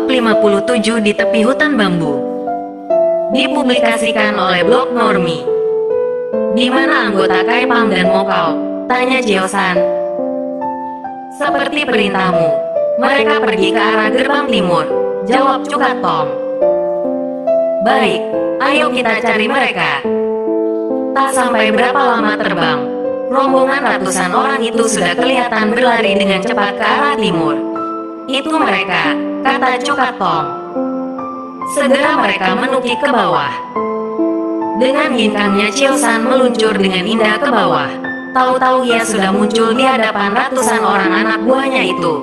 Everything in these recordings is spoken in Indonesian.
Bab 57 di tepi hutan bambu. Dipublikasikan oleh blog Normi. Di mana anggota Kaipang dan Mokau? Tanya Chiosan. Seperti perintahmu. Mereka pergi ke arah gerbang timur. Jawab Cukat Tong. Baik, ayo kita cari mereka. Tak sampai berapa lama terbang, rombongan ratusan orang itu sudah kelihatan berlari dengan cepat ke arah timur. Itu mereka, kata Cukat Tong. Segera mereka menukik ke bawah. Dengan ginkangnya Chiosan meluncur dengan indah ke bawah. Tahu-tahu ia sudah muncul di hadapan ratusan orang anak buahnya itu.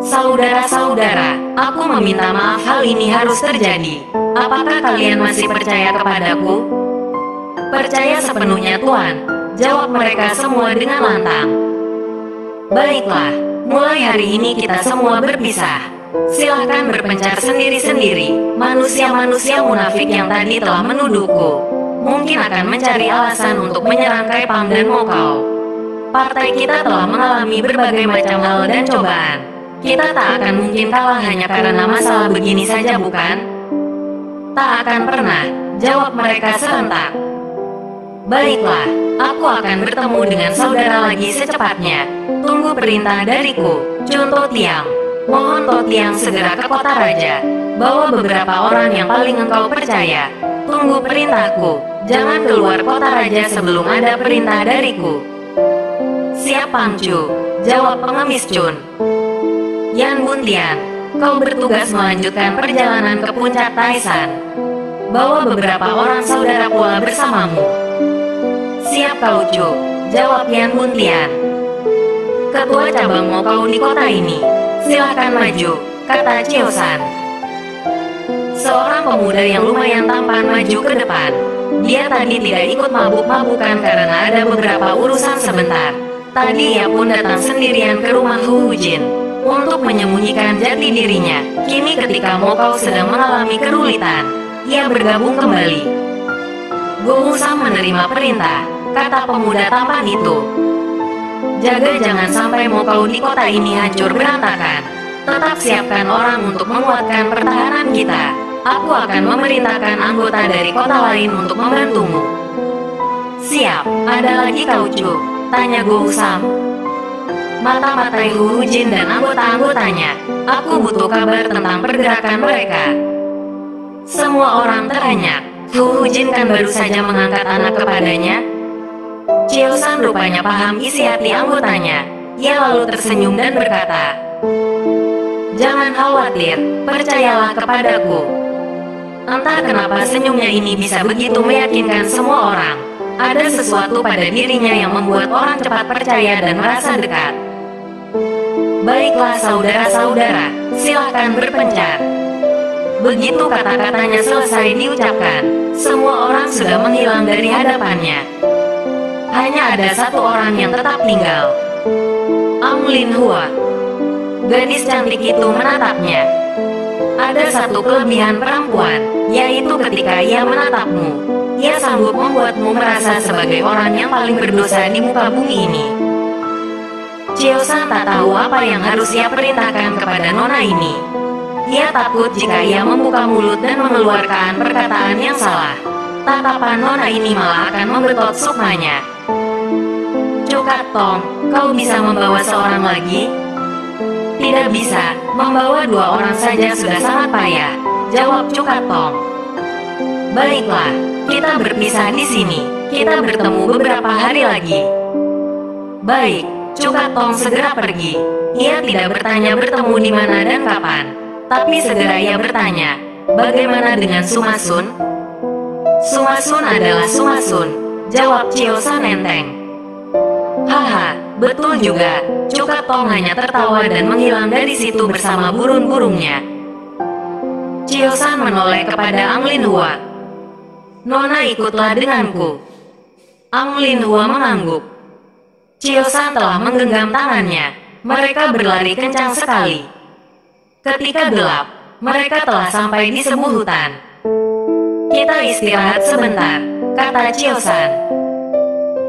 Saudara-saudara, aku meminta maaf, hal ini harus terjadi. Apakah kalian masih percaya kepadaku? Percaya sepenuhnya Tuan, jawab mereka semua dengan lantang. Baiklah, mulai hari ini kita semua berpisah. Silahkan berpencar sendiri-sendiri. Manusia-manusia munafik yang tadi telah menuduhku mungkin akan mencari alasan untuk menyerang Kaipang dan Mokau. Partai kita telah mengalami berbagai macam hal dan cobaan. Kita tak akan mungkin kalah hanya karena masalah begini saja, bukan? Tak akan pernah, jawab mereka serentak. Baiklah, aku akan bertemu dengan saudara lagi secepatnya. Tunggu perintah dariku, Contoh Tiang. Mohon To Tiang segera ke kota raja. Bawa beberapa orang yang paling engkau percaya. Tunggu perintahku. Jangan keluar kota raja sebelum ada perintah dariku. Siap Pangcu, jawab pengemis Chun. Yan Buntian, kau bertugas melanjutkan perjalanan ke puncak Taisan. Bawa beberapa orang saudara pula bersamamu. Siap Kau Cu, jawab Yan Buntian. Ketua cabang Mokau di kota ini, silahkan maju, kata Chiosan. Seorang pemuda yang lumayan tampan maju ke depan. Dia tadi tidak ikut mabuk-mabukan karena ada beberapa urusan sebentar. Tadi ia pun datang sendirian ke rumah Hu Hujin untuk menyembunyikan jati dirinya. Kini ketika Mokau sedang mengalami kerulitan, ia bergabung kembali. Gu Sam menerima perintah, kata pemuda tampan itu. Jaga jangan sampai Mokau di kota ini hancur berantakan. Tetap siapkan orang untuk menguatkan pertahanan kita. Aku akan memerintahkan anggota dari kota lain untuk membantumu. Siap, ada lagi Kau Cu? Tanya Gu Sam. Mata-matai Hu Hujin dan anggota-anggotanya. Aku butuh kabar tentang pergerakan mereka. Semua orang terenyak. Hu Hujin kan baru saja mengangkat anak kepadanya. Chiosan rupanya paham isi hati anggotanya. Ia lalu tersenyum dan berkata, jangan khawatir, percayalah kepadaku. Entah kenapa senyumnya ini bisa begitu meyakinkan semua orang. Ada sesuatu pada dirinya yang membuat orang cepat percaya dan merasa dekat. Baiklah saudara-saudara, silahkan berpencar. Begitu kata-katanya selesai diucapkan, semua orang sudah menghilang dari hadapannya. Hanya ada satu orang yang tetap tinggal. Amlin Hua. Gadis cantik itu menatapnya. Ada satu kelebihan perempuan, yaitu ketika ia menatapmu, ia sanggup membuatmu merasa sebagai orang yang paling berdosa di muka bumi ini. Chiosan tak tahu apa yang harus ia perintahkan kepada nona ini. Ia takut jika ia membuka mulut dan mengeluarkan perkataan yang salah. Tatapan nona ini malah akan membetot sukmanya. Cukat Tong, kau bisa membawa seorang lagi? Tidak bisa, membawa 2 orang saja sudah sangat payah, jawab Cukat Tong. Baiklah, kita berpisah di sini. Kita bertemu beberapa hari lagi. Baik, Cukat Tong segera pergi. Ia tidak bertanya bertemu di mana dan kapan, tapi segera ia bertanya, bagaimana dengan Sumasun? Sumasun adalah Sumasun, jawab Chiosan enteng. Haha, betul juga. Cukat Tong hanya tertawa dan menghilang dari situ bersama burung-burungnya. Chiosan menoleh kepada Amlin Hua. Nona ikutlah denganku. Amlin Hua mengangguk. Chiosan telah menggenggam tangannya. Mereka berlari kencang sekali. Ketika gelap, mereka telah sampai di sebuah hutan. Kita istirahat sebentar, kata Chiosan.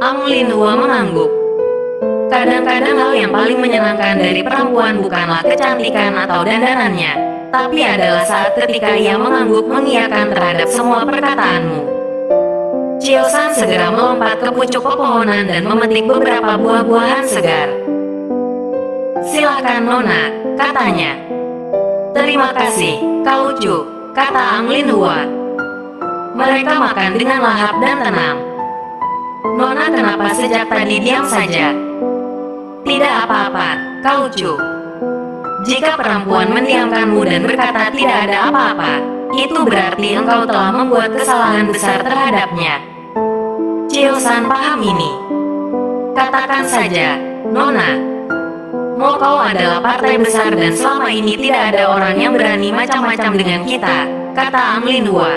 Amlin Hua mengangguk. Kadang-kadang hal yang paling menyenangkan dari perempuan bukanlah kecantikan atau dandanannya, tapi adalah saat ketika ia mengangguk mengiyakan terhadap semua perkataanmu. Chiosan segera melompat ke pucuk pepohonan dan memetik beberapa buah-buahan segar. "Silakan Nona," katanya. "Terima kasih, Kau Cu," kata Ang Lin Hua. Mereka makan dengan lahap dan tenang. "Nona kenapa sejak tadi diam saja?" "Tidak apa-apa, Kau Cu. Jika perempuan mendiamkanmu dan berkata tidak ada apa-apa, itu berarti engkau telah membuat kesalahan besar terhadapnya. Chiosan paham ini. Katakan saja, Nona. Mokau adalah partai besar dan selama ini tidak ada orang yang berani macam-macam dengan kita," kata Ang Lin Hua.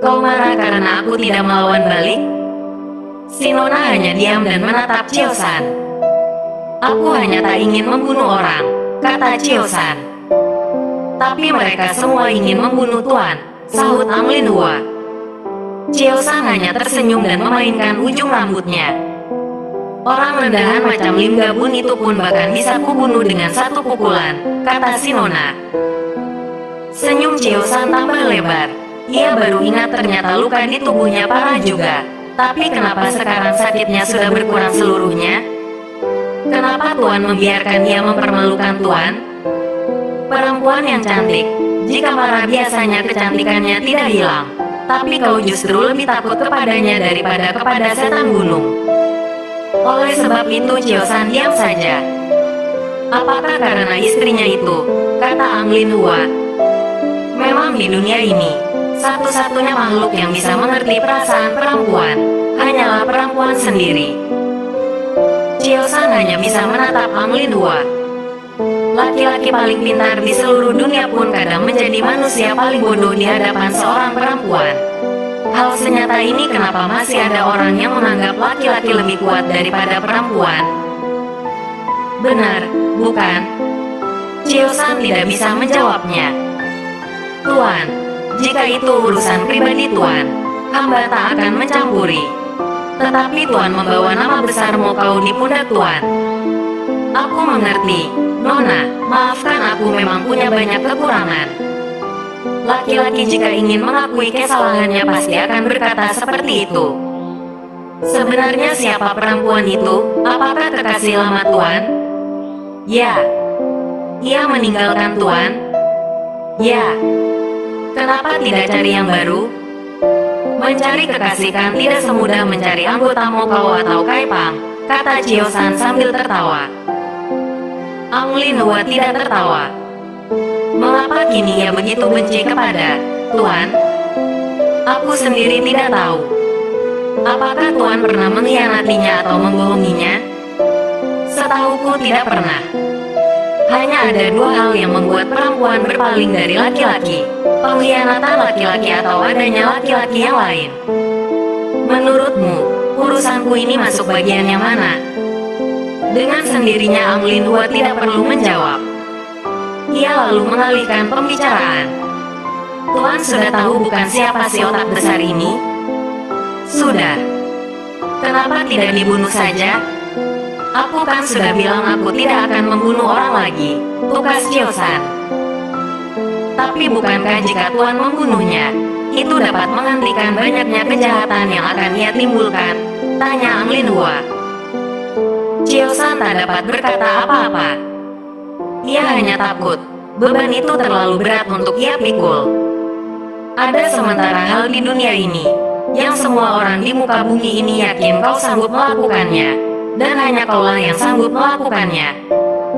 "Kau marah karena aku tidak melawan balik?" Si Nona hanya diam dan menatap Chiosan. "Aku hanya tak ingin membunuh orang," kata Chiosan. "Tapi mereka semua ingin membunuh Tuan," sahut Ang Lin Hua. Chiosan hanya tersenyum dan memainkan ujung rambutnya. "Orang rendahan macam Lim Gabun itu pun bahkan bisa kubunuh dengan satu pukulan," kata si Nona. Senyum Chiosan tambah lebar. Ia baru ingat ternyata luka di tubuhnya parah juga. Tapi kenapa sekarang sakitnya sudah berkurang seluruhnya? Kenapa Tuan membiarkan dia mempermalukan Tuan? Perempuan yang cantik, jika marah biasanya kecantikannya tidak hilang. Tapi kau justru lebih takut kepadanya daripada kepada setan gunung. Oleh sebab itu Chiosan diam saja. "Apakah karena istrinya itu?" kata Ang Lin Hua. "Memang di dunia ini, satu-satunya makhluk yang bisa mengerti perasaan perempuan hanyalah perempuan sendiri." Chiosan hanya bisa menatap Ang Lin Hua. Laki-laki paling pintar di seluruh dunia pun kadang menjadi manusia paling bodoh di hadapan seorang perempuan. Hal senyata ini kenapa masih ada orang yang menganggap laki-laki lebih kuat daripada perempuan? Benar, bukan? Chiosan tidak bisa menjawabnya. "Tuan, jika itu urusan pribadi Tuan, hamba tak akan mencampuri. Tetapi Tuan membawa nama besar Mokau di pundak Tuan." "Aku mengerti, Nona, maafkan aku memang punya banyak kekurangan." Laki-laki jika ingin mengakui kesalahannya pasti akan berkata seperti itu. Sebenarnya siapa perempuan itu? Apakah kekasih lama Tuan? Ya. Ia meninggalkan Tuan? Ya. Kenapa tidak cari yang baru? Mencari kekasih kan tidak semudah mencari anggota Mokau atau Kaipang, kata Chiosan sambil tertawa. Ang Lin Hua tidak tertawa. Mengapa kini ia begitu benci kepada Tuan? Aku sendiri tidak tahu. Apakah Tuan pernah mengkhianatinya atau membohonginya? Setahuku tidak pernah. Hanya ada dua hal yang membuat perempuan berpaling dari laki-laki: pengkhianatan laki-laki atau adanya laki-laki yang lain. Menurutmu, urusanku ini masuk bagian yang mana? Dengan sendirinya Ang Lin Hua tidak perlu menjawab. Ia lalu mengalihkan pembicaraan. Tuan sudah tahu bukan siapa si otak besar ini? Sudah. Kenapa tidak dibunuh saja? Aku kan sudah bilang aku tidak akan membunuh orang lagi, tukas Chiosan. Tapi bukankah jika Tuan membunuhnya, itu dapat menghentikan banyaknya kejahatan yang akan ia timbulkan? Tanya Ang Lin Hua. Chiosan tak dapat berkata apa-apa. Ia hanya takut, beban itu terlalu berat untuk ia pikul. Ada sementara hal di dunia ini, yang semua orang di muka bumi ini yakin kau sanggup melakukannya. Dan hanya kaulah yang sanggup melakukannya.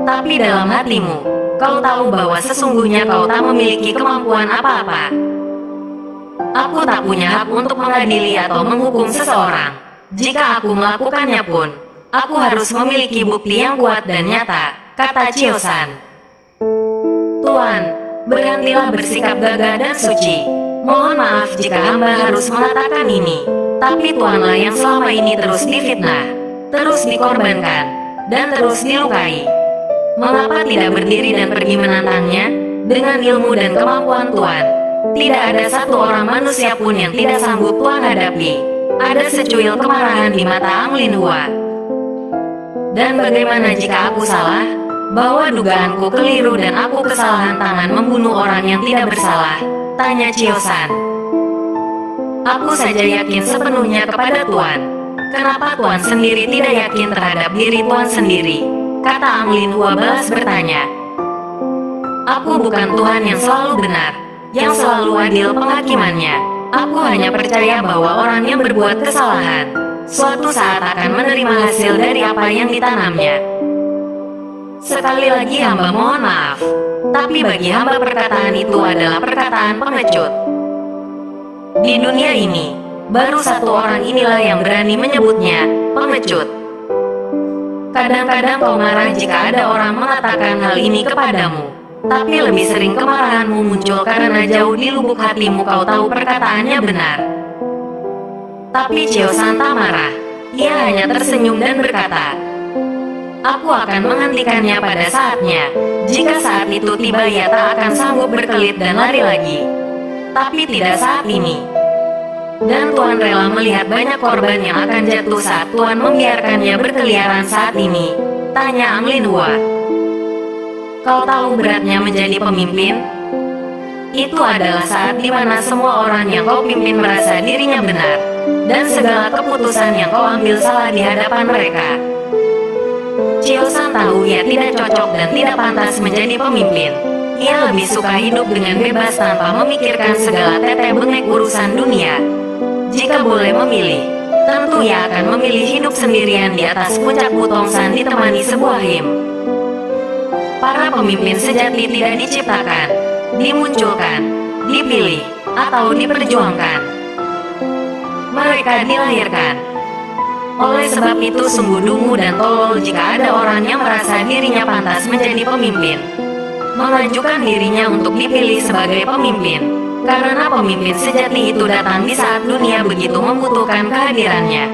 Tapi dalam hatimu, kau tahu bahwa sesungguhnya kau tak memiliki kemampuan apa-apa. Aku tak punya hak untuk mengadili atau menghukum seseorang. Jika aku melakukannya pun, aku harus memiliki bukti yang kuat dan nyata, kata Chiosan. Tuan, berhentilah bersikap gagah dan suci. Mohon maaf jika hamba harus mengatakan ini, tapi Tuanlah yang selama ini terus difitnah, terus dikorbankan, dan terus dilukai. Mengapa tidak berdiri dan pergi menantangnya? Dengan ilmu dan kemampuan Tuan, tidak ada satu orang manusia pun yang tidak sanggup Tuan hadapi. Ada secuil kemarahan di mata Ang Lin Hua. Dan bagaimana jika aku salah? Bahwa dugaanku keliru dan aku kesalahan tangan membunuh orang yang tidak bersalah? Tanya Chiosan. Aku saja yakin sepenuhnya kepada Tuan. Kenapa Tuan sendiri tidak yakin terhadap diri Tuan sendiri? Kata Ang Lin Hua balas bertanya. Aku bukan Tuhan yang selalu benar, yang selalu adil penghakimannya. Aku hanya percaya bahwa orang yang berbuat kesalahan suatu saat akan menerima hasil dari apa yang ditanamnya. Sekali lagi hamba mohon maaf, tapi bagi hamba perkataan itu adalah perkataan pengecut. Di dunia ini, baru satu orang inilah yang berani menyebutnya pengecut. Kadang-kadang kau marah jika ada orang mengatakan hal ini kepadamu, tapi lebih sering kemarahanmu muncul karena jauh di lubuk hatimu kau tahu perkataannya benar. Tapi Chiosan tak marah, ia hanya tersenyum dan berkata, aku akan menghentikannya pada saatnya. Jika saat itu tiba ia tak akan sanggup berkelit dan lari lagi. Tapi tidak saat ini. Dan Tuan rela melihat banyak korban yang akan jatuh saat Tuan membiarkannya berkeliaran saat ini? Tanya Ang Lin Hua. Kau tahu beratnya menjadi pemimpin? Itu adalah saat di mana semua orang yang kau pimpin merasa dirinya benar, dan segala keputusan yang kau ambil salah di hadapan mereka. Chiosan tahu ia tidak cocok dan tidak pantas menjadi pemimpin. Ia lebih suka hidup dengan bebas tanpa memikirkan segala tetek bengek urusan dunia. Jika boleh memilih, tentu ia akan memilih hidup sendirian di atas puncak Butongsan ditemani sebuah him. Para pemimpin sejati tidak diciptakan, dimunculkan, dipilih, atau diperjuangkan. Mereka dilahirkan. Oleh sebab itu sungguh dungu dan tolol jika ada orang yang merasa dirinya pantas menjadi pemimpin, mengajukan dirinya untuk dipilih sebagai pemimpin. Karena pemimpin sejati itu datang di saat dunia begitu membutuhkan kehadirannya.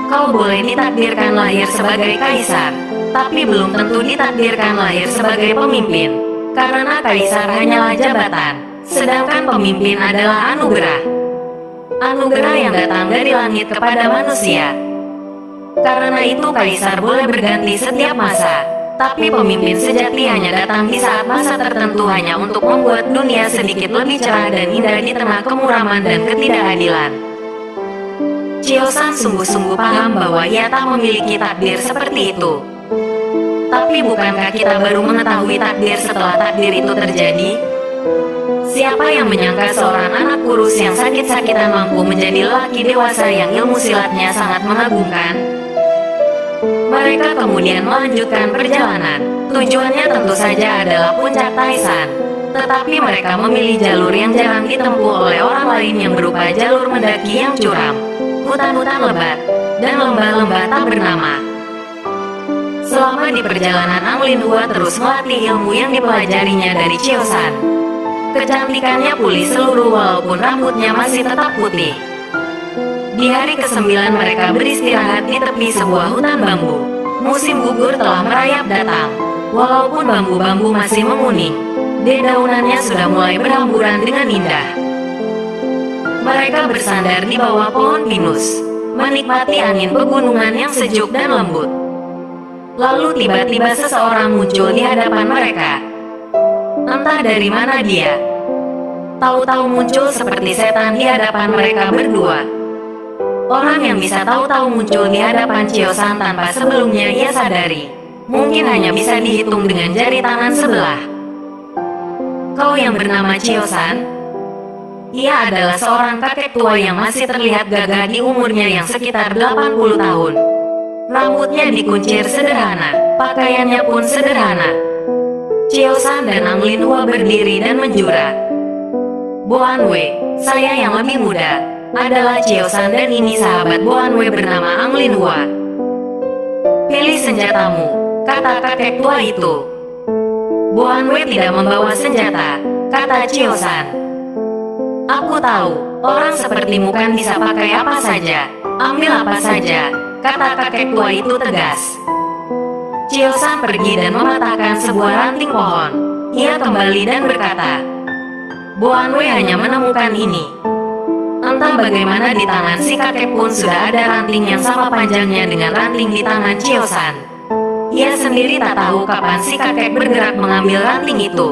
Kau boleh ditakdirkan lahir sebagai kaisar, tapi belum tentu ditakdirkan lahir sebagai pemimpin. Karena kaisar hanyalah jabatan, sedangkan pemimpin adalah anugerah. Anugerah yang datang dari langit kepada manusia. Karena itu kaisar boleh berganti setiap masa, tapi pemimpin sejati hanya datang di saat masa tertentu hanya untuk membuat dunia sedikit lebih cerah dan indah di tengah kemuraman dan ketidakadilan. Chiosan sungguh-sungguh paham bahwa ia tak memiliki takdir seperti itu. Tapi bukankah kita baru mengetahui takdir setelah takdir itu terjadi? Siapa yang menyangka seorang anak kurus yang sakit-sakitan mampu menjadi lelaki dewasa yang ilmu silatnya sangat mengagumkan? Mereka kemudian melanjutkan perjalanan. Tujuannya tentu saja adalah puncak Taisan. Tetapi mereka memilih jalur yang jarang ditempuh oleh orang lain yang berupa jalur mendaki yang curam, hutan-hutan lebat, dan lembah-lembah tak bernama. Selama di perjalanan Ang Lin Hua terus melatih ilmu yang dipelajarinya dari Chiosan. Kecantikannya pulih seluruh walaupun rambutnya masih tetap putih. Di hari ke-9 mereka beristirahat di tepi sebuah hutan bambu. Musim gugur telah merayap datang. Walaupun bambu-bambu masih menguning, dedaunannya sudah mulai berhamburan dengan indah. Mereka bersandar di bawah pohon pinus, menikmati angin pegunungan yang sejuk dan lembut. Lalu tiba-tiba seseorang muncul di hadapan mereka. Entah dari mana dia. Tahu-tahu muncul seperti setan di hadapan mereka berdua. Orang yang bisa tahu-tahu muncul di hadapan Chiosan tanpa sebelumnya ia sadari, mungkin hanya bisa dihitung dengan jari tangan sebelah. Kau yang bernama Chiosan? Ia adalah seorang kakek tua yang masih terlihat gagah di umurnya yang sekitar 80 tahun. Rambutnya dikuncir sederhana, pakaiannya pun sederhana. Chiosan dan Ang Lin Hua berdiri dan menjura. Boan Wei, saya yang lebih muda, adalah Chiosan dan ini sahabat Boan Wei bernama Ang Lin Hua. Pilih senjatamu, kata kakek tua itu. Boan Wei tidak membawa senjata, kata Chiosan. Aku tahu, orang sepertimu kan bisa pakai apa saja, ambil apa saja, kata kakek tua itu tegas. Chiosan pergi dan mematahkan sebuah ranting pohon. Ia kembali dan berkata, Boan Wei hanya menemukan ini. Entah bagaimana di tangan si kakek pun sudah ada ranting yang sama panjangnya dengan ranting di tangan Chiosan. Ia sendiri tak tahu kapan si kakek bergerak mengambil ranting itu.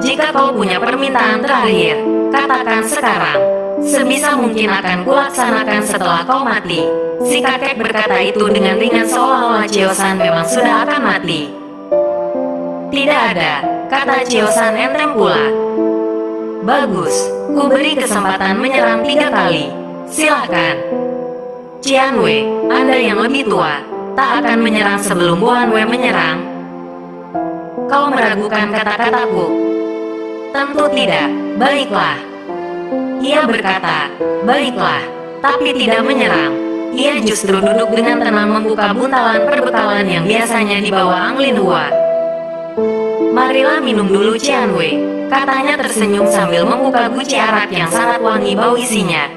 Jika kau punya permintaan terakhir, katakan sekarang. Sebisa mungkin akan kulaksanakan setelah kau mati. Si kakek berkata itu dengan ringan seolah-olah Cheo-san memang sudah akan mati. Tidak ada, kata Cheo-san enteng pula. Bagus, ku beri kesempatan menyerang 3 kali. Silakan. Qianwei, Anda yang lebih tua, tak akan menyerang sebelum Bu Hanwei menyerang. Kau meragukan kata-kataku? Tentu tidak, baiklah. Ia berkata, baiklah, tapi tidak menyerang. Ia justru duduk dengan tenang membuka buntalan perbekalan yang biasanya dibawa Ang Lin Hua. Marilah minum dulu Qianwei, katanya tersenyum sambil membuka guci arak yang sangat wangi bau isinya.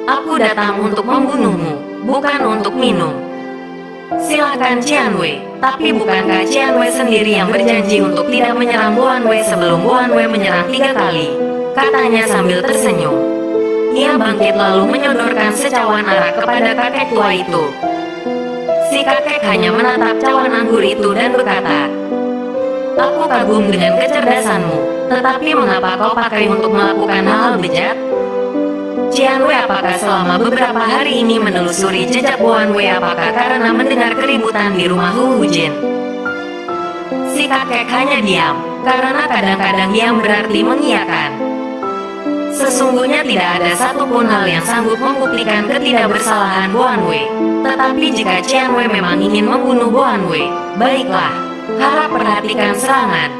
Aku datang untuk membunuhmu, bukan untuk minum. Silakan Qianwei, tapi bukankah Qianwei sendiri yang berjanji untuk tidak menyerang Bu Hanwei sebelum Bu Hanwei menyerang 3 kali? Katanya sambil tersenyum. Ia bangkit lalu menyodorkan secawan arak kepada kakek tua itu. Si kakek hanya menatap cawan anggur itu dan berkata, aku kagum dengan kecerdasanmu, tetapi mengapa kau pakai untuk melakukan hal bejat? Qianwei, apakah selama beberapa hari ini menelusuri jejak Bu Hanwei? Apakah karena mendengar keributan di rumah Hu Hujin? Si kakek hanya diam, karena kadang-kadang diam berarti mengiyakan. Sesungguhnya tidak ada satupun hal yang sanggup membuktikan ketidakbersalahan Bu Hanwei. Tetapi jika Qianwei memang ingin membunuh Bu Hanwei, baiklah, harap perhatikan serangan.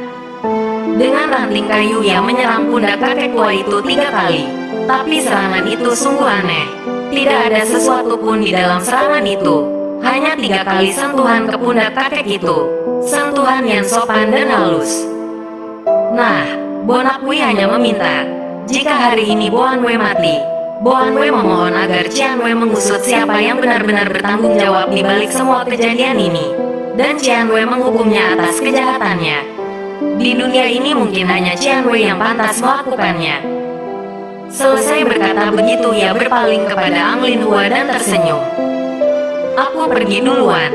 Dengan ranting kayu yang menyerang pundak kakek tua itu 3 kali. Tapi serangan itu sungguh aneh. Tidak ada sesuatu pun di dalam serangan itu. Hanya 3 kali sentuhan ke pundak kakek itu. Sentuhan yang sopan dan halus. Nah, Bonakui hanya meminta, jika hari ini Bu Hanwei mati, Bu Hanwei memohon agar Qianwei mengusut siapa yang benar-benar bertanggung jawab di balik semua kejadian ini. Dan Qianwei menghukumnya atas kejahatannya. Di dunia ini mungkin hanya Qianwei yang pantas melakukannya. Selesai berkata begitu, ia berpaling kepada Ang Lin Hua dan tersenyum. Aku pergi duluan.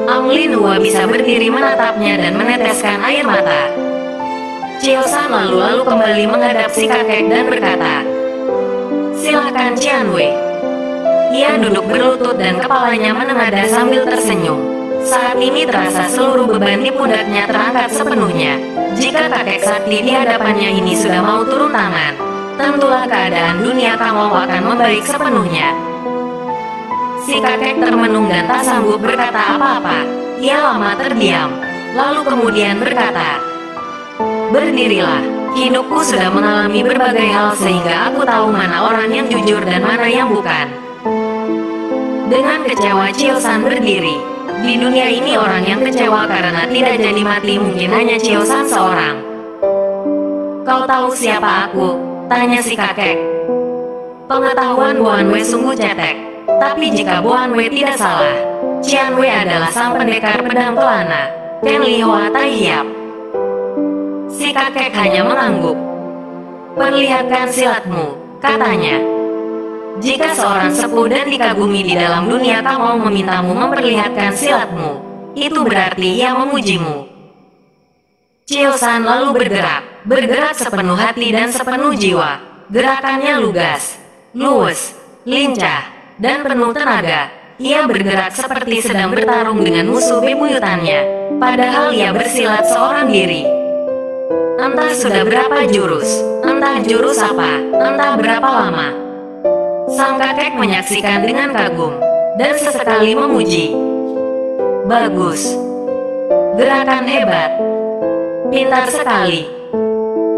Ang Lin Hua bisa berdiri menatapnya dan meneteskan air mata. Cheo-san lalu kembali menghadap si kakek dan berkata, silakan Qianwei. Ia duduk berlutut dan kepalanya menengadah sambil tersenyum. Saat ini terasa seluruh beban di pundaknya terangkat sepenuhnya. Jika kakek sakti di hadapannya ini sudah mau turun tangan, tentulah keadaan dunia Kamau akan membaik sepenuhnya. Si kakek termenung dan tak sanggup berkata apa-apa. Ia lama terdiam, lalu kemudian berkata, berdirilah, hidupku sudah mengalami berbagai hal sehingga aku tahu mana orang yang jujur dan mana yang bukan. Dengan kecewa Cheo-san berdiri. Di dunia ini orang yang kecewa karena tidak jadi mati mungkin hanya Cheo-san seorang. Kau tahu siapa aku? Tanya si kakek. Pengetahuan Bu Hanwei sungguh cetek. Tapi jika Bu Hanwei tidak salah, Qianwei adalah sang pendekar pedang pelana, Ken Li Hoa Tai Hiap. Si kakek hanya mengangguk. Perlihatkan silatmu, katanya. Jika seorang sepuh dan dikagumi di dalam dunia Kamau memintamu memperlihatkan silatmu, itu berarti ia memujimu. Cheo-san lalu bergerak sepenuh hati dan sepenuh jiwa. Gerakannya lugas, luwes, lincah, dan penuh tenaga. Ia bergerak seperti sedang bertarung dengan musuh bebuyutannya, padahal ia bersilat seorang diri. Entah sudah berapa jurus, entah jurus apa, entah berapa lama. Sang kakek menyaksikan dengan kagum, dan sesekali memuji. Bagus. Gerakan hebat. Pintar sekali.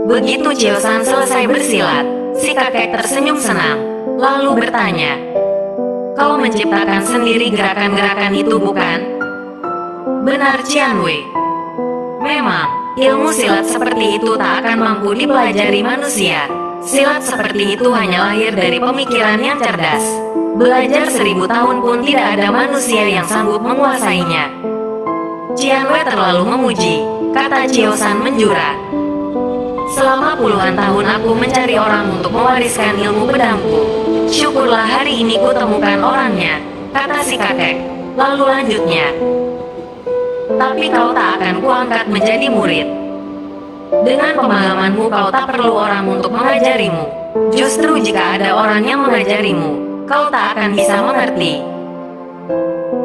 Begitu Cheo-san selesai bersilat, si kakek tersenyum senang, lalu bertanya, kau menciptakan sendiri gerakan-gerakan itu bukan? Benar Qianwei. Memang, ilmu silat seperti itu tak akan mampu dipelajari manusia. Silat seperti itu hanya lahir dari pemikiran yang cerdas. Belajar 1000 tahun pun tidak ada manusia yang sanggup menguasainya. Qianwei terlalu memuji, kata Cheo-san menjura. Selama puluhan tahun aku mencari orang untuk mewariskan ilmu pedangku. Syukurlah hari ini kutemukan orangnya, kata si kakek. Lalu lanjutnya, tapi kau tak akan kuangkat menjadi murid. Dengan pemahamanmu kau tak perlu orang untuk mengajarimu. Justru jika ada orang yang mengajarimu, kau tak akan bisa mengerti.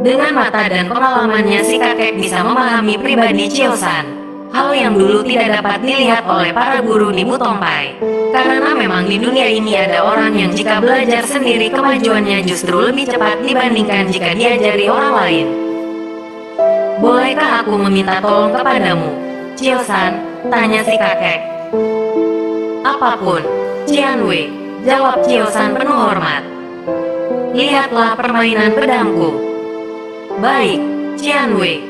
Dengan mata dan pengalamannya si kakek bisa memahami pribadi Chiosan. Hal yang dulu tidak dapat dilihat oleh para guru di Butompai. Karena memang di dunia ini ada orang yang jika belajar sendiri kemajuannya justru lebih cepat dibandingkan jika diajari orang lain. Bolehkah aku meminta tolong kepadamu, Chiosan? Tanya si kakek. Apapun, Qianwei, jawab Chiosan penuh hormat. Lihatlah permainan pedangku. Baik, Qianwei.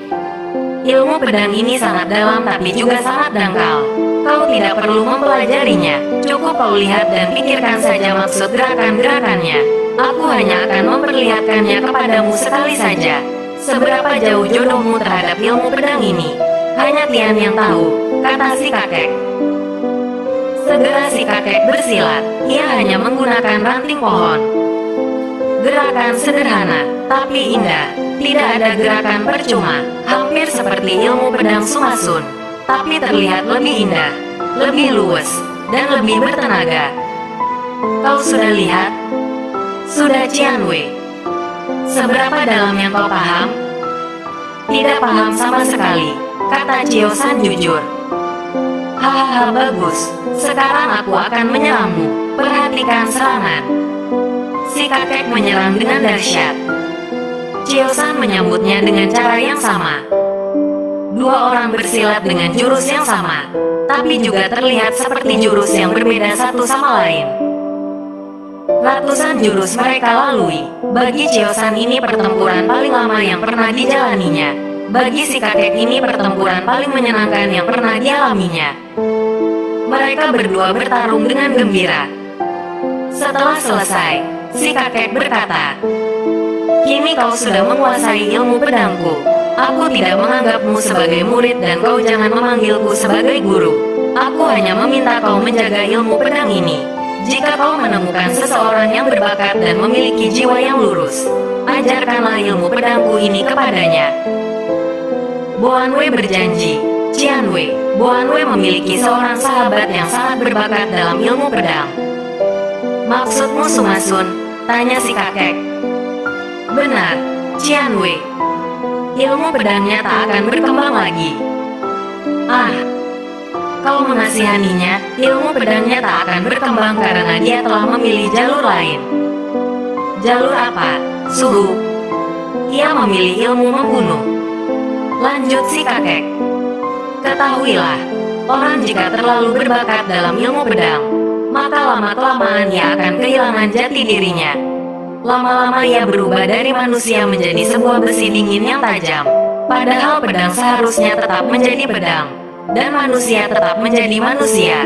Ilmu pedang ini sangat dalam tapi juga sangat dangkal. Kau tidak perlu mempelajarinya. Cukup kau lihat dan pikirkan saja maksud gerakan-gerakannya. Aku hanya akan memperlihatkannya kepadamu sekali saja. Seberapa jauh jodohmu terhadap ilmu pedang ini, hanya Tian yang tahu, kata si kakek. Segera si kakek bersilat. Ia hanya menggunakan ranting pohon. Gerakan sederhana, tapi indah. Tidak ada gerakan percuma, hampir seperti ilmu pedang Sumasun, tapi terlihat lebih indah, lebih luwes, dan lebih bertenaga. Kau sudah lihat? Sudah, Qianwei. Seberapa dalam yang kau paham? Tidak paham sama sekali, kata Chiosan jujur. Hahaha, bagus. Sekarang aku akan menyerangmu. Perhatikan serangan. Si kakek menyerang dengan dahsyat. Chiosan menyambutnya dengan cara yang sama. Dua orang bersilat dengan jurus yang sama, tapi juga terlihat seperti jurus yang berbeda satu sama lain. Ratusan jurus mereka lalui. Bagi Chiosan ini pertempuran paling lama yang pernah dijalaninya. Bagi si kakek ini pertempuran paling menyenangkan yang pernah dialaminya. Mereka berdua bertarung dengan gembira. Setelah selesai, si kakek berkata, "Kini kau sudah menguasai ilmu pedangku. Aku tidak menganggapmu sebagai murid dan kau jangan memanggilku sebagai guru. Aku hanya meminta kau menjaga ilmu pedang ini. Jika kau menemukan seseorang yang berbakat dan memiliki jiwa yang lurus, ajarkanlah ilmu pedangku ini kepadanya." Boanwei berjanji, Qianwei, Boanwei memiliki seorang sahabat yang sangat berbakat dalam ilmu pedang. Maksudmu Sumasun? Tanya si kakek. Benar, Qianwei. Ilmu pedangnya tak akan berkembang lagi. Ah, kau mengasihaninya, ilmu pedangnya tak akan berkembang karena dia telah memilih jalur lain. Jalur apa? Suhu. Ia memilih ilmu membunuh. Lanjut si kakek. Ketahuilah, orang jika terlalu berbakat dalam ilmu pedang, maka lama-kelamaan ia akan kehilangan jati dirinya. Lama-lama ia berubah dari manusia menjadi sebuah besi dingin yang tajam. Padahal pedang seharusnya tetap menjadi pedang, dan manusia tetap menjadi manusia.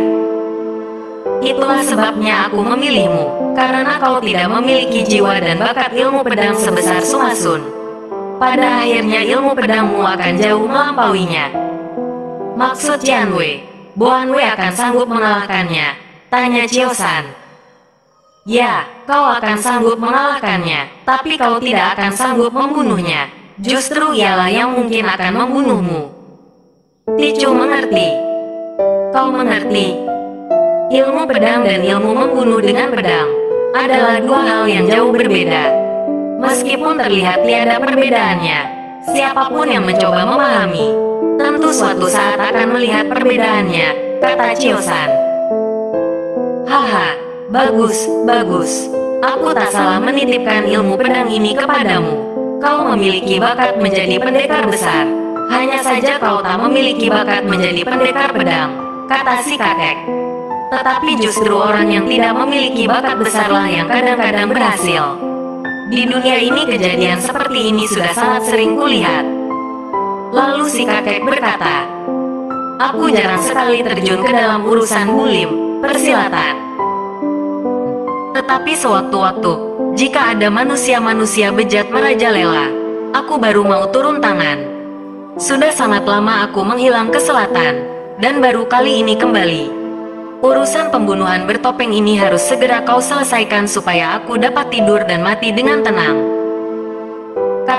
Itulah sebabnya aku memilihmu, karena kau tidak memiliki jiwa dan bakat ilmu pedang sebesar Sumasun. Pada akhirnya ilmu pedangmu akan jauh melampauinya. Maksud Qianwei, Boanwei akan sanggup mengalahkannya? Tanya Chiosan. Ya, kau akan sanggup mengalahkannya, tapi kau tidak akan sanggup membunuhnya. Justru ialah yang mungkin akan membunuhmu. Ticu mengerti. Kau mengerti? Ilmu pedang dan ilmu membunuh dengan pedang adalah dua hal yang jauh berbeda. Meskipun terlihat tiada perbedaannya, siapapun yang mencoba memahami, tentu suatu saat akan melihat perbedaannya, kata Chiosan. Haha, bagus, bagus. Aku tak salah menitipkan ilmu pedang ini kepadamu. Kau memiliki bakat menjadi pendekar besar. Hanya saja kau tak memiliki bakat menjadi pendekar pedang, kata si kakek. Tetapi justru orang yang tidak memiliki bakat besarlah yang kadang-kadang berhasil. Di dunia ini kejadian seperti ini sudah sangat sering kulihat. Lalu si kakek berkata, aku jarang sekali terjun ke dalam urusan bulim, persilatan. Tetapi sewaktu-waktu, jika ada manusia-manusia bejat merajalela, aku baru mau turun tangan. Sudah sangat lama aku menghilang ke selatan, dan baru kali ini kembali. Urusan pembunuhan bertopeng ini harus segera kau selesaikan supaya aku dapat tidur dan mati dengan tenang,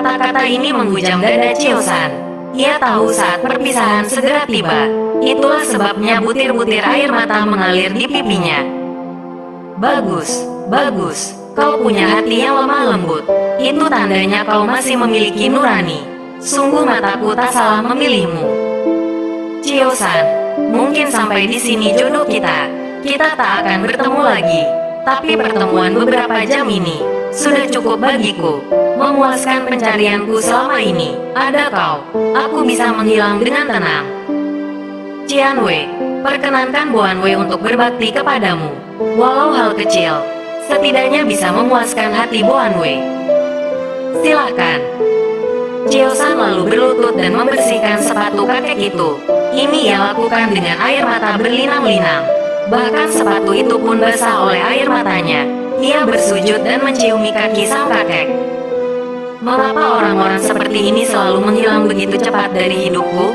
Kata-kata ini menghujam dada Chiosan. Ia tahu saat perpisahan segera tiba. Itulah sebabnya butir-butir air mata mengalir di pipinya. Bagus, bagus. Kau punya hati yang lemah lembut. Itu tandanya kau masih memiliki nurani. Sungguh mataku tak salah memilihmu. Chiosan, mungkin sampai di sini jodoh kita. Kita tak akan bertemu lagi. Tapi pertemuan beberapa jam ini sudah cukup bagiku. Memuaskan pencarianku selama ini. Ada kau, aku bisa menghilang dengan tenang. Qianwei, perkenankan Boanwei untuk berbakti kepadamu. Walau hal kecil, setidaknya bisa memuaskan hati Boanwei. Silahkan. Chiosan lalu berlutut dan membersihkan sepatu kakek itu. Ini ia lakukan dengan air mata berlinang-linang. Bahkan sepatu itu pun basah oleh air matanya. Ia bersujud dan menciumi kaki sang kakek. Mengapa orang-orang seperti ini selalu menghilang begitu cepat dari hidupku?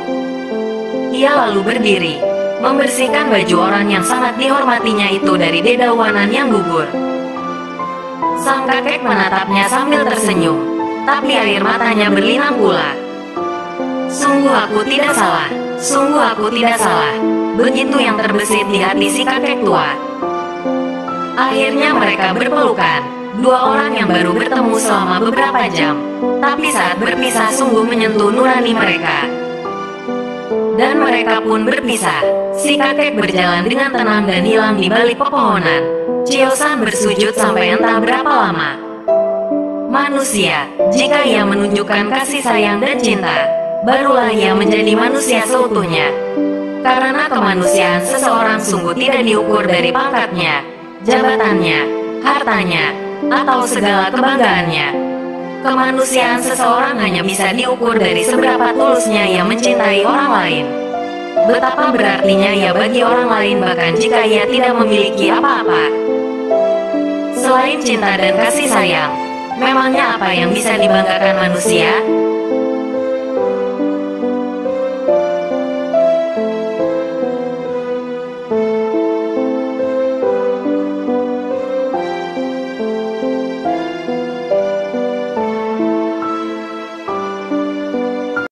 Ia lalu berdiri, membersihkan baju orang yang sangat dihormatinya itu dari dedaunan yang gugur. Sang kakek menatapnya sambil tersenyum, tapi air matanya berlinang pula. Sungguh aku tidak salah, sungguh aku tidak salah. Begitu yang terbesit di hati si kakek tua. Akhirnya mereka berpelukan, dua orang yang baru bertemu selama beberapa jam. Tapi saat berpisah sungguh menyentuh nurani mereka. Dan mereka pun berpisah. Si kakek berjalan dengan tenang dan hilang di balik pepohonan. Chiosan bersujud sampai entah berapa lama. Manusia, jika ia menunjukkan kasih sayang dan cinta, barulah ia menjadi manusia seutuhnya. Karena kemanusiaan seseorang sungguh tidak diukur dari pangkatnya, jabatannya, hartanya, atau segala kebanggaannya. Kemanusiaan seseorang hanya bisa diukur dari seberapa tulusnya ia mencintai orang lain. Betapa berartinya ia bagi orang lain bahkan jika ia tidak memiliki apa-apa. Selain cinta dan kasih sayang, memangnya apa yang bisa dibanggakan manusia?